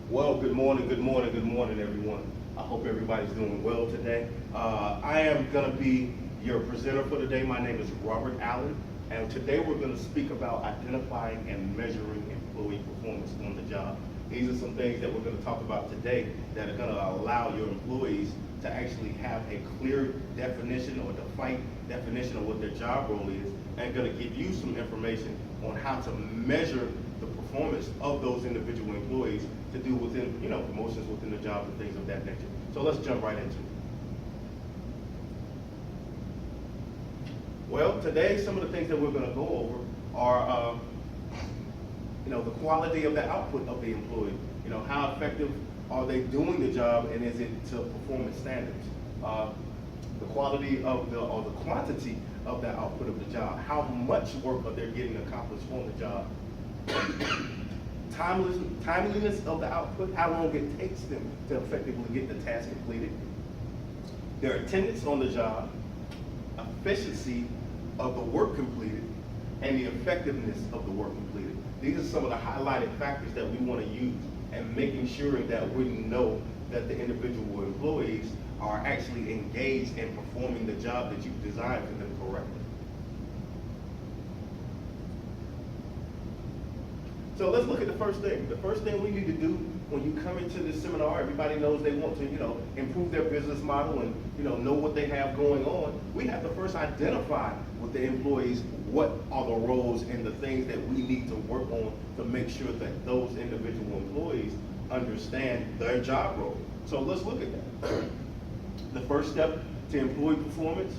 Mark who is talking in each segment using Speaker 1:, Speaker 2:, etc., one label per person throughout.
Speaker 1: Well, good morning, good morning, good morning, everyone. I hope everybody's doing well today. I am going to be your presenter for today. My name is Robert Allen, and today we're going to speak about identifying and measuring employee performance on the job. These are some things that we're going to talk about today that are going to allow your employees to actually have a clear definition or defined definition of what their job role is, and going to give you some information on how to measure the performance of those individual employees to do within, promotions within the job and things of that nature. So let's jump right into it. Well, today some of the things that we're going to go over are, the quality of the output of the employee. How effective are they doing the job, and is it to performance standards? The quality of or the quantity of the output of the job. How much work are they getting accomplished on the job? Timeliness of the output, how long it takes them to effectively get the task completed. Their attendance on the job, efficiency of the work completed, and the effectiveness of the work completed. These are some of the highlighted factors that we want to use and making sure that we know that the individual employees are actually engaged in performing the job that you've designed for them correctly. So let's look at the first thing. The first thing we need to do when you come into this seminar, everybody knows they want to, improve their business model and, know what they have going on. We have to first identify with the employees what are the roles and the things that we need to work on to make sure that those individual employees understand their job role. So let's look at that. The first step to employee performance,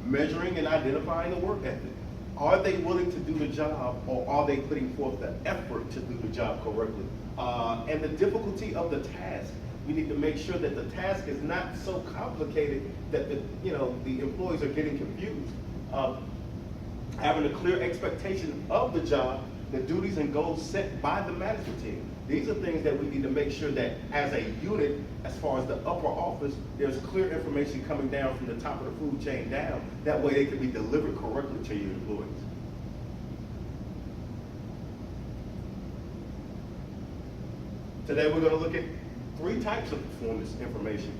Speaker 1: measuring and identifying the work ethic. Are they willing to do the job, or are they putting forth the effort to do the job correctly? And the difficulty of the task. We need to make sure that the task is not so complicated that the employees are getting confused. Having a clear expectation of the job, the duties and goals set by the management team. These are things that we need to make sure that as a unit, as far as the upper office, there's clear information coming down from the top of the food chain down. That way it can be delivered correctly to your employees. Today we're going to look at 3 types of performance information.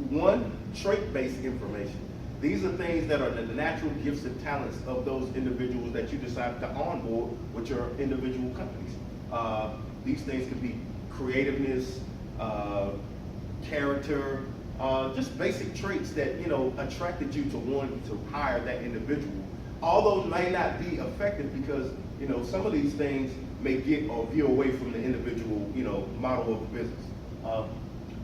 Speaker 1: One, trait-based information. These are things that are the natural gifts and talents of those individuals that you decide to onboard with your individual companies. These things could be creativeness, character, just basic traits that attracted you to want to hire that individual. Although may not be effective because some of these things may get or veer away from the individual model of the business.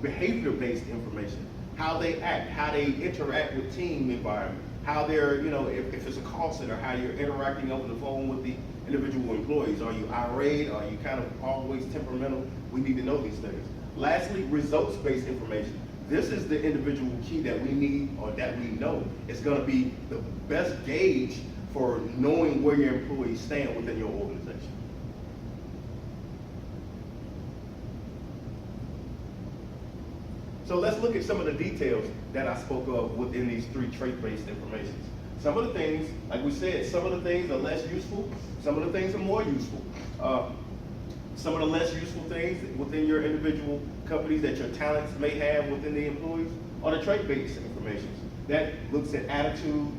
Speaker 1: Behavior-based information. How they act, how they interact with team environment, how they're, if it's a call center, how you're interacting over the phone with the individual employees. Are you irate? Are you kind of always temperamental? We need to know these things. Lastly, results-based information. This is the individual key that we need, or that we know is going to be the best gauge for knowing where your employees stand within your organization. So let's look at some of the details that I spoke of within these 3 trait-based informations. Some of the things, like we said, some of the things are less useful, some of the things are more useful. Some of the less useful things within your individual companies that your talents may have within the employees are the trait-based information. That looks at attitude,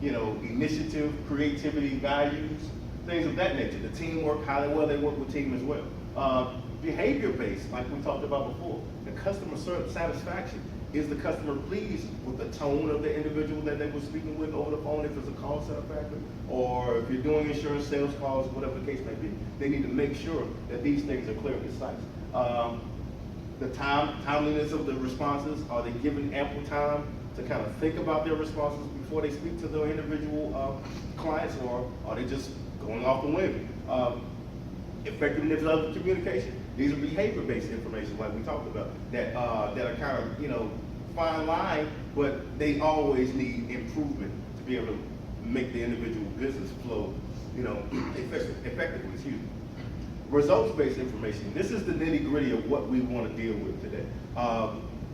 Speaker 1: initiative, creativity, values, things of that nature. The teamwork, how well they work with team as well. Behavior-based, like we talked about before. The customer satisfaction. Is the customer pleased with the tone of the individual that they were speaking with over the phone, if it's a call center factor, or if you're doing insurance sales calls, whatever the case may be? They need to make sure that these things are clear and concise. The timeliness of the responses. Are they given ample time to kind of think about their responses before they speak to their individual clients, or are they just going off the whim? Effectiveness of the communication. These are behavior-based information, like we talked about, that are kind of fine line, but they always need improvement to be able to make the individual business flow, effectively. Excuse me. Results-based information. This is the nitty-gritty of what we want to deal with today.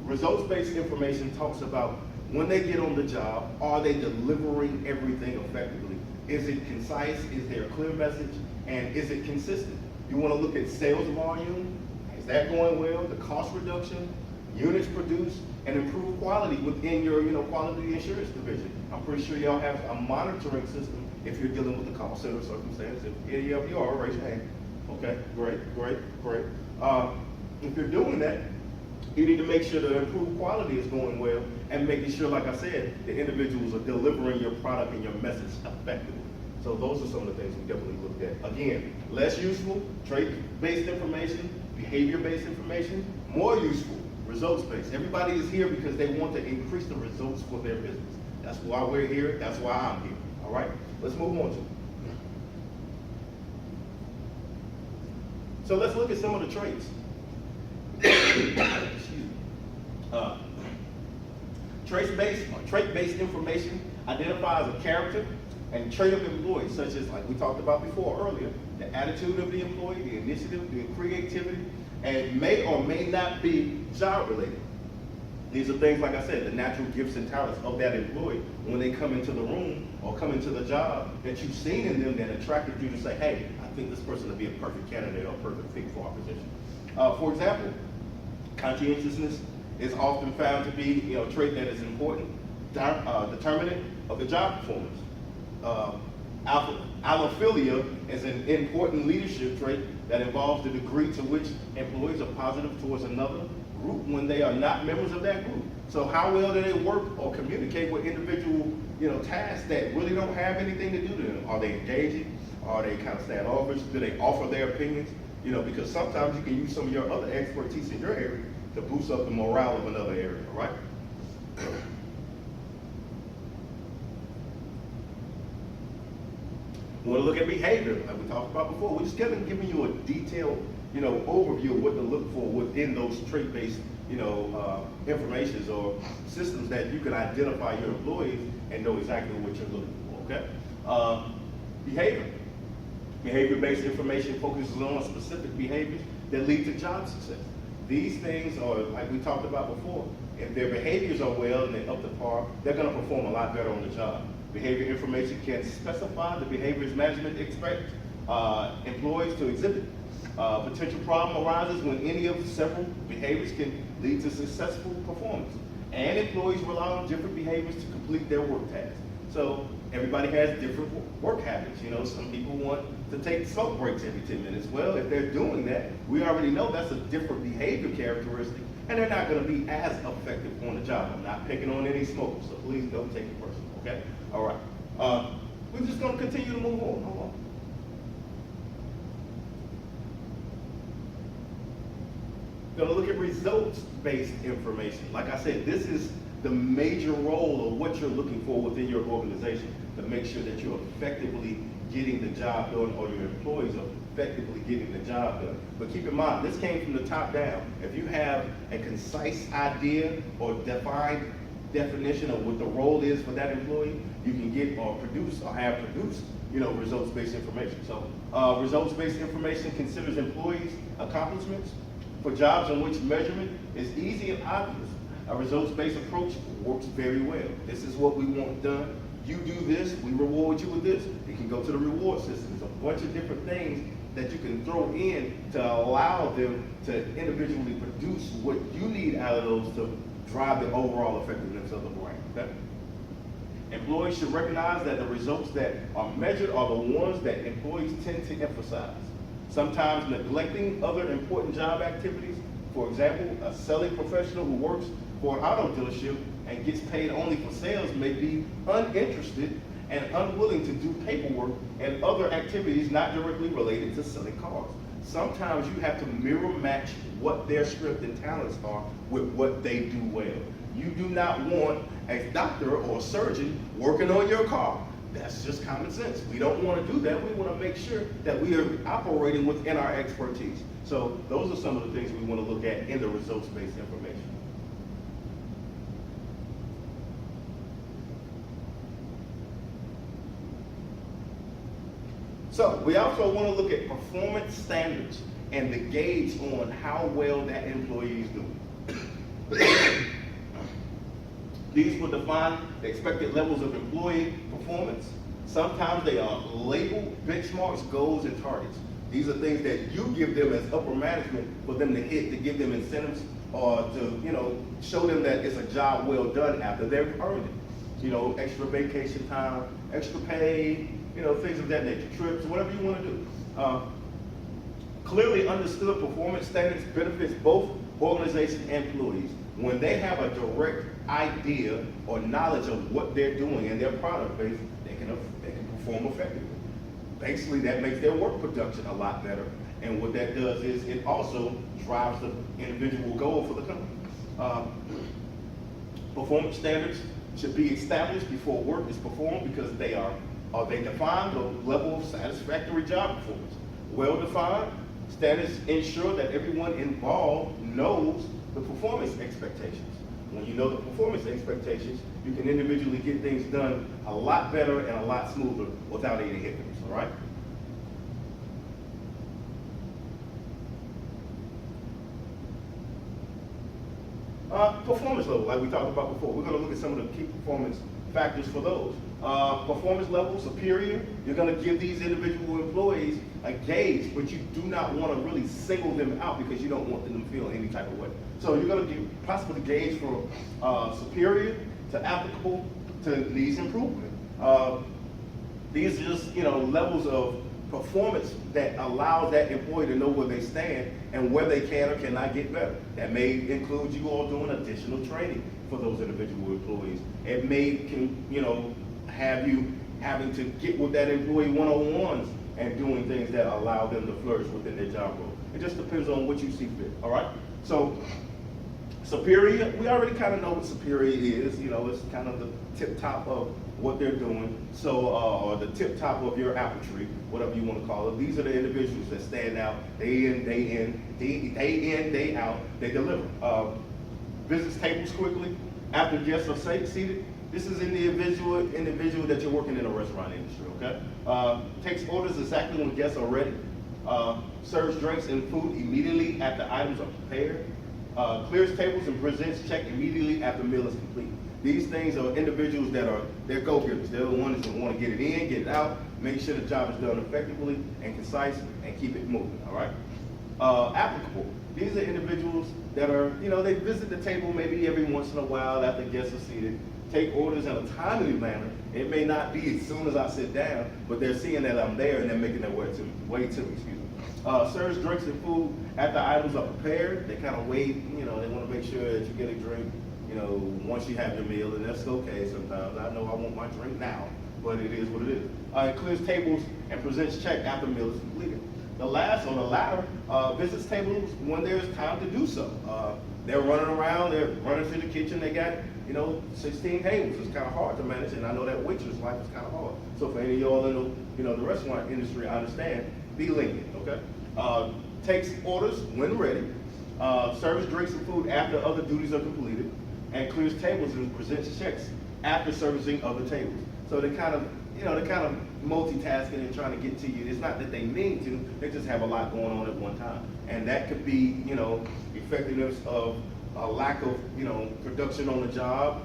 Speaker 1: Results-based information talks about when they get on the job, are they delivering everything effectively? Is it concise? Is there a clear message? And is it consistent? You want to look at sales volume, Is that going well? The cost reduction, units produced, and improved quality within your quality assurance division. I'm pretty sure y'all have a monitoring system if you're dealing with the call center circumstance. If any of you are, raise your hand. Okay, great. If you're doing that, you need to make sure the improved quality is going well and making sure, like I said, the individuals are delivering your product and your message effectively. So those are some of the things we definitely looked at. Again, less useful, trait-based information, behavior-based information, more useful, results-based. Everybody is here because they want to increase the results for their business. That's why we're here, that's why I'm here, all right? Let's move on to it. So let's look at some of the traits. Trait-based information identifies a character and trait of employees, such as, like we talked about before earlier, the attitude of the employee, the initiative, the creativity, and may or may not be job related. These are things, like I said, the natural gifts and talents of that employee when they come into the room or come into the job that you've seen in them that attracted you to say, hey, I think this person would be a perfect candidate or perfect fit for our position. For example, conscientiousness is often found to be a trait that is important, determinant of the job performance. Allophilia is an important leadership trait that involves the degree to which employees are positive towards another group when they are not members of that group. So how well do they work or communicate with individual tasks that really don't have anything to do to them? Are they engaging? Are they kind of standoffish? Do they offer their opinions? Because sometimes you can use some of your other expertise in your area to boost up the morale of another area, all right? We want to look at behavior, like we talked about before. We're just giving you a detailed, overview of what to look for within those trait-based, informations or systems that you can identify your employees and know exactly what you're looking for, okay? Behavior. Behavior-based information focuses on specific behaviors that lead to job success. These things are, like we talked about before, if their behaviors are well and they're up to par, they're going to perform a lot better on the job. Behavior information can specify the behaviors management expects employees to exhibit. Potential problem arises when any of several behaviors can lead to successful performance. And employees rely on different behaviors to complete their work tasks. So everybody has different work habits. Some people want to take smoke breaks every 10 minutes. Well, if they're doing that, we already know that's a different behavior characteristic, and they're not going to be as effective on the job. I'm not picking on any smokers, so please don't take it personal, okay? All right. We're just going to continue to move on. Hold on. Going to look at results-based information. Like I said, this is the major role of what you're looking for within your organization to make sure that you're effectively getting the job done or your employees are effectively getting the job done. But keep in mind, this came from the top down. If you have a concise idea or defined definition of what the role is for that employee, you can get or produce or have produced, results-based information. So results-based information considers employees' accomplishments for jobs in which measurement is easy and obvious. A results-based approach works very well. This is what we want done. You do this, we reward you with this. You can go to the reward system. There's a bunch of different things that you can throw in to allow them to individually produce what you need out of those to drive the overall effectiveness of the brand. Okay? Employees should recognize that the results that are measured are the ones that employees tend to emphasize. Sometimes neglecting other important job activities. For example, a selling professional who works for an auto dealership and gets paid only for sales may be uninterested and unwilling to do paperwork and other activities not directly related to selling cars. Sometimes you have to mirror match what their strengths and talents are with what they do well. You do not want a doctor or a surgeon working on your car. That's just common sense. We don't want to do that. We want to make sure that we are operating within our expertise. So those are some of the things we want to look at in the results-based information. So we also want to look at performance standards and the gauge on how well that employee is doing. These will define the expected levels of employee performance. Sometimes they are labeled benchmarks, goals, and targets. These are things that you give them as upper management for them to hit, to give them incentives or to, show them that it's a job well done after they've earned it. Extra vacation time, extra pay, things of that nature, trips, whatever you want to do. Clearly understood performance standards benefits both organization and employees. When they have a direct idea or knowledge of what they're doing and their product base, they can perform effectively. Basically, that makes their work production a lot better. And what that does is it also drives the individual goal for the company. Performance standards should be established before work is performed because they define the level of satisfactory job performance. Well-defined standards ensure that everyone involved knows the performance expectations. When you know the performance expectations, you can individually get things done a lot better and a lot smoother without any hiccups, all right? Performance level, like we talked about before. We're going to look at some of the key performance factors for those. Performance level, superior, you're going to give these individual employees a gauge, but you do not want to really single them out because you don't want them to feel any type of way. So you're going to possibly gauge from superior to applicable to needs improvement. These are just levels of performance that allows that employee to know where they stand and where they can or cannot get better. That may include you all doing additional training for those individual employees. It may have you having to get with that employee one-on-ones and doing things that allow them to flourish within their job role. It just depends on what you see fit, all right? So superior, we already kind of know what superior is. It's kind of the tip top of what they're doing. So, or the tip top of your apple tree, whatever you want to call it. These are the individuals that stand out day in, day out. They deliver. Business tables quickly after guests are seated. This is an individual that you're working in a restaurant industry, okay? Takes orders exactly when guests are ready. Serves drinks and food immediately after items are prepared. Clears tables and presents check immediately after meal is complete. These things are individuals they're go-getters. They're the ones that want to get it in, get it out, make sure the job is done effectively and concise and keep it moving, all right? Applicable. These are individuals that are, they visit the table maybe every once in a while after guests are seated, take orders in a timely manner. It may not be as soon as I sit down, but they're seeing that I'm there and they're making their way to me. Serves drinks and food after items are prepared. They kind of wait, they want to make sure that you get a drink, once you have your meal, and that's okay sometimes. I know I want my drink now, but it is what it is. It clears tables and presents check after meal is completed. The last, on the latter, visits tables when there's time to do so. They're running around, they're running through the kitchen, they got, 16 tables. It's kind of hard to manage, and I know that waitress life is kind of hard. So for any of y'all in the restaurant industry, I understand, be lenient, okay? Takes orders when ready, serves drinks and food after other duties are completed, and clears tables and presents checks after servicing other tables. So they kind of, they're kind of multitasking and trying to get to you. It's not that they mean to, they just have a lot going on at one time. And that could be, effectiveness of a lack of, production on the job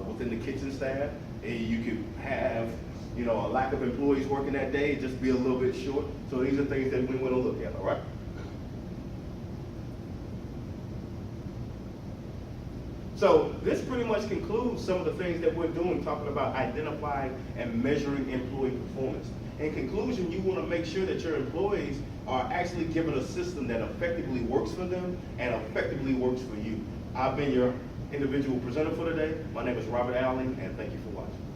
Speaker 1: within the kitchen staff. And you could have, a lack of employees working that day, just be a little bit short. So these are things that we want to look at, all right? So this pretty much concludes some of the things that we're doing, talking about identifying and measuring employee performance. In conclusion, you want to make sure that your employees are actually given a system that effectively works for them and effectively works for you. I've been your individual presenter for today. My name is Robert Allen, and thank you for watching.